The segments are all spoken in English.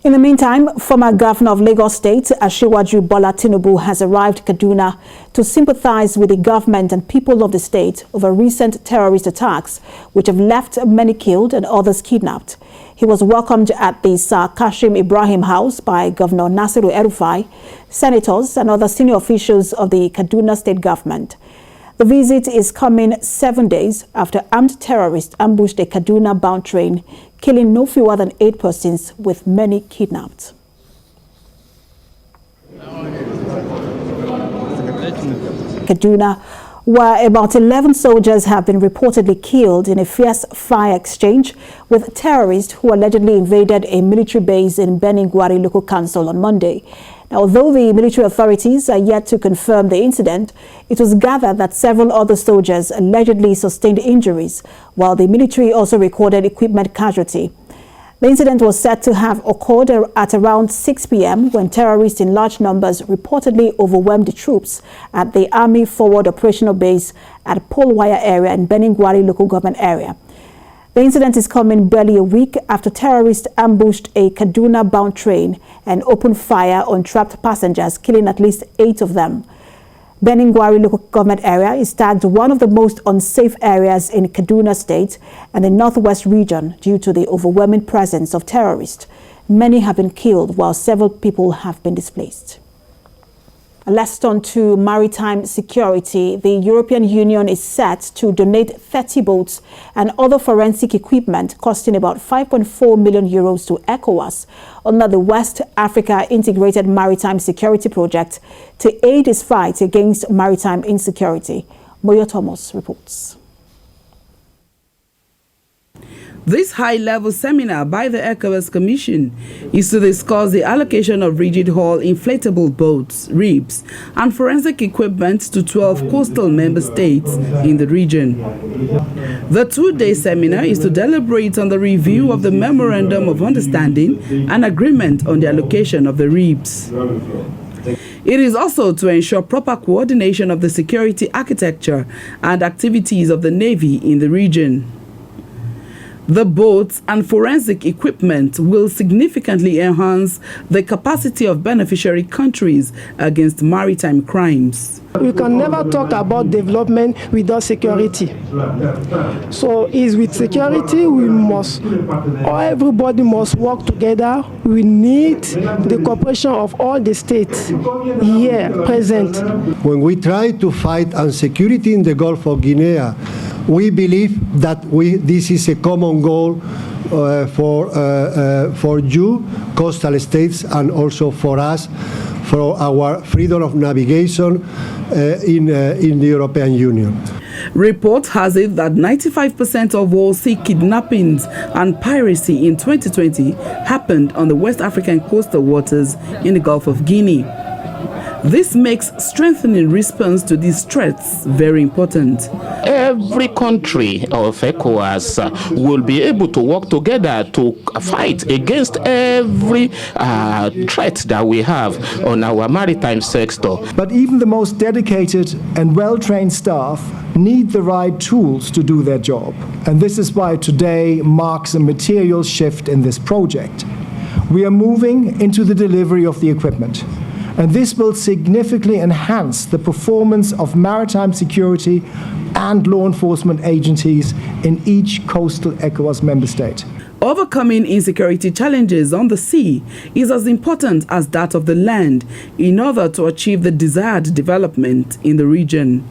In the meantime, former Governor of Lagos State, Asiwaju Bola Tinubu, has arrived Kaduna to sympathize with the government and people of the state over recent terrorist attacks, which have left many killed and others kidnapped. He was welcomed at the Sir Kashim Ibrahim house by Governor Nasir Elrufai, senators and other senior officials of the Kaduna state government. The visit is coming 7 days after armed terrorists ambushed a Kaduna-bound train, killing no fewer than 8 persons, with many kidnapped. Kaduna, where about 11 soldiers have been reportedly killed in a fierce fire exchange with terrorists who allegedly invaded a military base in Beningwari Local Council on Monday. Now, although the military authorities are yet to confirm the incident, it was gathered that several other soldiers allegedly sustained injuries, while the military also recorded equipment casualty. The incident was said to have occurred at around 6 p.m. when terrorists in large numbers reportedly overwhelmed the troops at the Army Forward Operational Base at Polwire area in Beningwari Local Government area. The incident is coming barely a week after terrorists ambushed a Kaduna-bound train and opened fire on trapped passengers, killing at least 8 of them. Beningwari Local Government area is tagged one of the most unsafe areas in Kaduna State and the Northwest region due to the overwhelming presence of terrorists. Many have been killed while several people have been displaced. Let's turn to maritime security. The European Union is set to donate 30 boats and other forensic equipment costing about 5.4 million euros to ECOWAS under the West Africa Integrated Maritime Security Project to aid its fight against maritime insecurity. Moyo Thomas reports. This high-level seminar by the ECOWAS Commission is to discuss the allocation of rigid-hull inflatable boats, RIBs, and forensic equipment to 12 coastal member states in the region. The two-day seminar is to deliberate on the review of the Memorandum of Understanding and agreement on the allocation of the RIBs. It is also to ensure proper coordination of the security architecture and activities of the Navy in the region. The boats and forensic equipment will significantly enhance the capacity of beneficiary countries against maritime crimes. We can never talk about development without security. So it's with security everybody must work together. We need the cooperation of all the states here present. When we try to fight insecurity in the Gulf of Guinea, we believe that this is a common goal for you, coastal states, and also for us, for our freedom of navigation in the European Union. Report has it that 95% of all sea kidnappings and piracy in 2020 happened on the West African coastal waters in the Gulf of Guinea. This makes strengthening response to these threats very important. Every country of ECOWAS will be able to work together to fight against every threat that we have on our maritime sector. But even the most dedicated and well-trained staff need the right tools to do their job. And this is why today marks a material shift in this project. We are moving into the delivery of the equipment. And this will significantly enhance the performance of maritime security and law enforcement agencies in each coastal ECOWAS member state. Overcoming insecurity challenges on the sea is as important as that of the land in order to achieve the desired development in the region.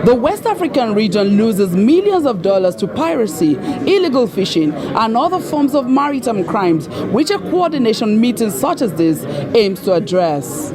The West African region loses millions of dollars to piracy, illegal fishing, and other forms of maritime crimes, which a coordination meeting such as this aims to address.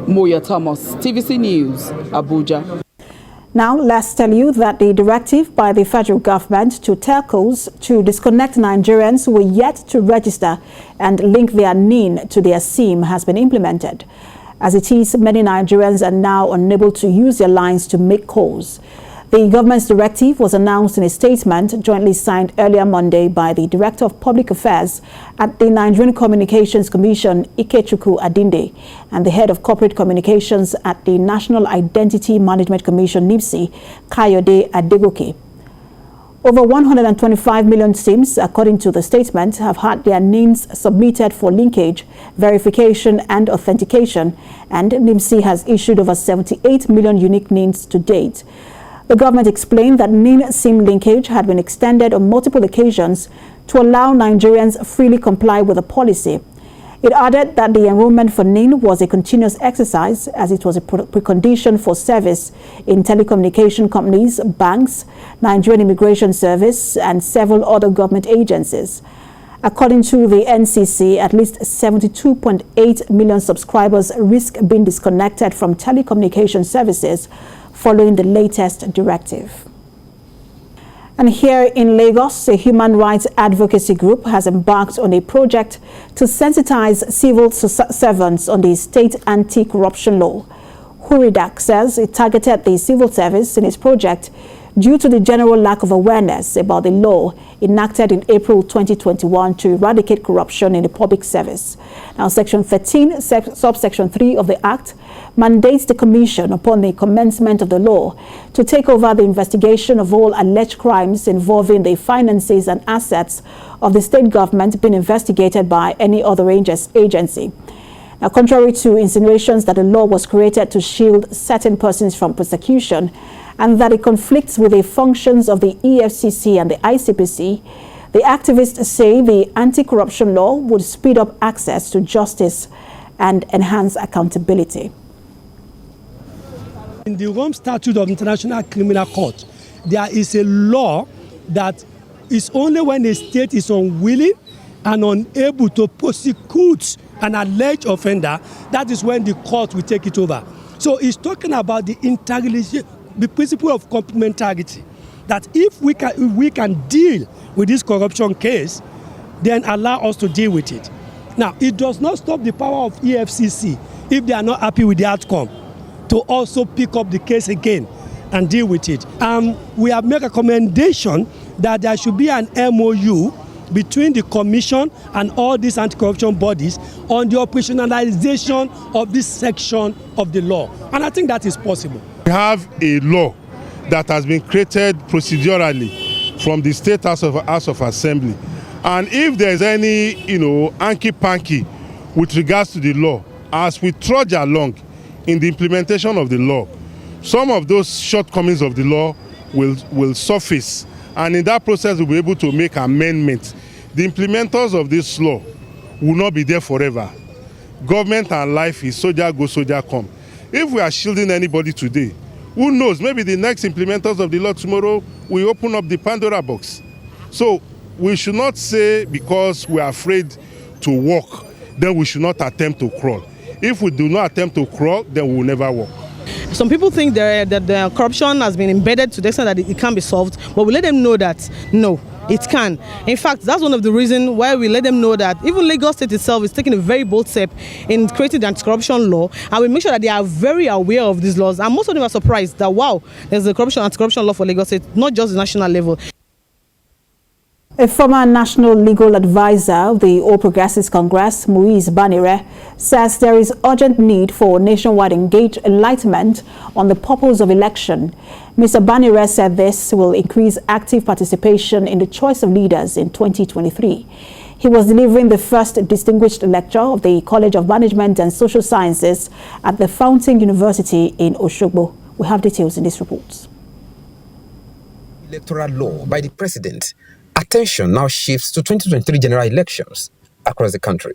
Moyo Thomas, TVC News, Abuja. Now, let's tell you that the directive by the federal government to telcos to disconnect Nigerians who are yet to register and link their NIN to their SIM has been implemented. As it is, many Nigerians are now unable to use their lines to make calls. The government's directive was announced in a statement jointly signed earlier Monday by the Director of Public Affairs at the Nigerian Communications Commission, Ikechukwu Adinde, and the Head of Corporate Communications at the National Identity Management Commission, NIMSI, Kayode Adegoke. Over 125 million SIMs, according to the statement, have had their NINs submitted for linkage, verification and authentication, and NIMC has issued over 78 million unique NINs to date. The government explained that NIN SIM linkage had been extended on multiple occasions to allow Nigerians freely comply with the policy. It added that the enrollment for NIN was a continuous exercise, as it was a precondition for service in telecommunication companies, banks, Nigerian Immigration Service, and several other government agencies. According to the NCC, at least 72.8 million subscribers risk being disconnected from telecommunication services following the latest directive. And here in Lagos, a human rights advocacy group has embarked on a project to sensitize civil servants on the state anti-corruption law. Huridak says it targeted the civil service in its project due to the general lack of awareness about the law enacted in April 2021 to eradicate corruption in the public service. Now, Section 13, subsection 3 of the Act mandates the Commission, upon the commencement of the law, to take over the investigation of all alleged crimes involving the finances and assets of the state government being investigated by any other agency. Now, contrary to insinuations that the law was created to shield certain persons from prosecution and that it conflicts with the functions of the EFCC and the ICPC, the activists say the anti-corruption law would speed up access to justice and enhance accountability. In the Rome Statute of International Criminal Court, there is a law that is only when a state is unwilling and unable to prosecute an alleged offender, that is when the court will take it over. So it's talking about the principle of complementarity, that if we can deal with this corruption case, then allow us to deal with it. Now, it does not stop the power of EFCC, if they are not happy with the outcome, to also pick up the case again and deal with it. We have made a recommendation that there should be an MOU between the Commission and all these anti-corruption bodies on the operationalization of this section of the law. And I think that is possible. We have a law that has been created procedurally from the State House of Assembly. And if there's any, hanky-panky with regards to the law, as we trudge along in the implementation of the law, some of those shortcomings of the law will surface. And in that process, we'll be able to make amendments. The implementers of this law will not be there forever. Government and life is soldier go, soldier come. If we are shielding anybody today, who knows, maybe the next implementers of the law tomorrow will open up the Pandora box. So we should not say because we are afraid to walk, then we should not attempt to crawl. If we do not attempt to crawl, then we will never walk. Some people think that the corruption has been embedded to the extent that it can be solved, but we let them know that no, it can. In fact, that's one of the reasons why we let them know that even Lagos State itself is taking a very bold step in creating the anti-corruption law, and we make sure that they are very aware of these laws. And most of them are surprised that, wow, there's a anti-corruption law for Lagos State, not just the national level. A former national legal advisor of the All Progressives Congress, Muiz Banire, says there is urgent need for nationwide enlightenment on the purpose of election. Mr. Banire said this will increase active participation in the choice of leaders in 2023. He was delivering the first distinguished lecture of the College of Management and Social Sciences at the Fountain University in Osogbo. We have details in this report. Electoral law by the president. Attention now shifts to 2023 general elections across the country.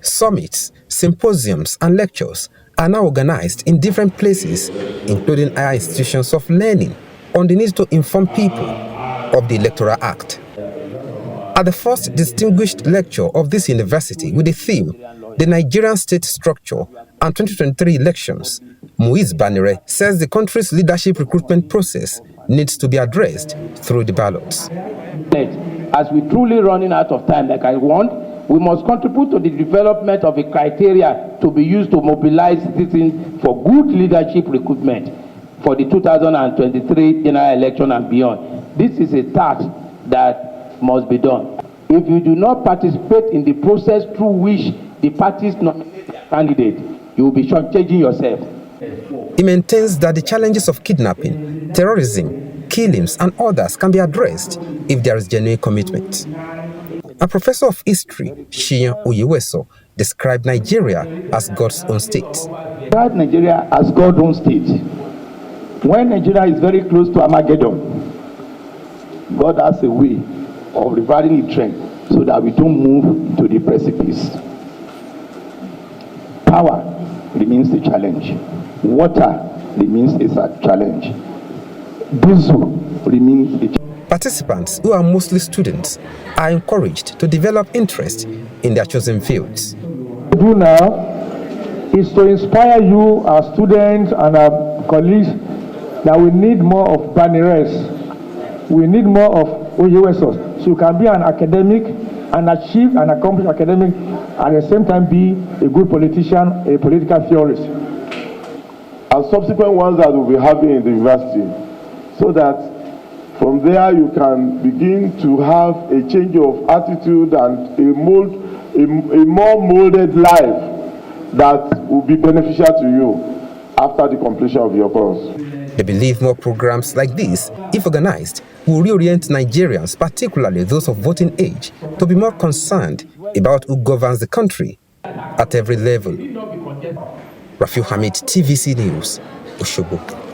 Summits, symposiums, and lectures are now organized in different places, including higher institutions of learning, on the need to inform people of the Electoral Act. At the first distinguished lecture of this university with the theme, The Nigerian State Structure and 2023 Elections, Muiz Banire says the country's leadership recruitment process needs to be addressed through the ballots. As we're truly running out of time like I want, we must contribute to the development of a criteria to be used to mobilize citizens for good leadership recruitment for the 2023 general election and beyond. This is a task that must be done. If you do not participate in the process through which the parties nominate their candidate, you will be shortchanging yourself. He maintains that the challenges of kidnapping, terrorism, killings, and others can be addressed if there is genuine commitment. A professor of history, Shiyan Oyeweso, described Nigeria as God's own state. Describe Nigeria as God's own state. When Nigeria is very close to Armageddon, God has a way of reversing the trend so that we don't move to the precipice. Power remains a challenge. Water remains a challenge. Diesel remains a challenge. Participants, who are mostly students, are encouraged to develop interest in their chosen fields. What we do now is to inspire you, our students and our colleagues, that we need more of Banires. We need more of Oyewesos. So you can be an academic and achieve and accomplish academic, at the same time be a good politician, a political theorist. And subsequent ones that we'll be having in the university, so that from there you can begin to have a change of attitude and a more molded life that will be beneficial to you after the completion of your course. They believe more programs like this, if organized, will reorient Nigerians, particularly those of voting age, to be more concerned about who governs the country at every level. Rafiu Hamid, TVC News, Osogbo.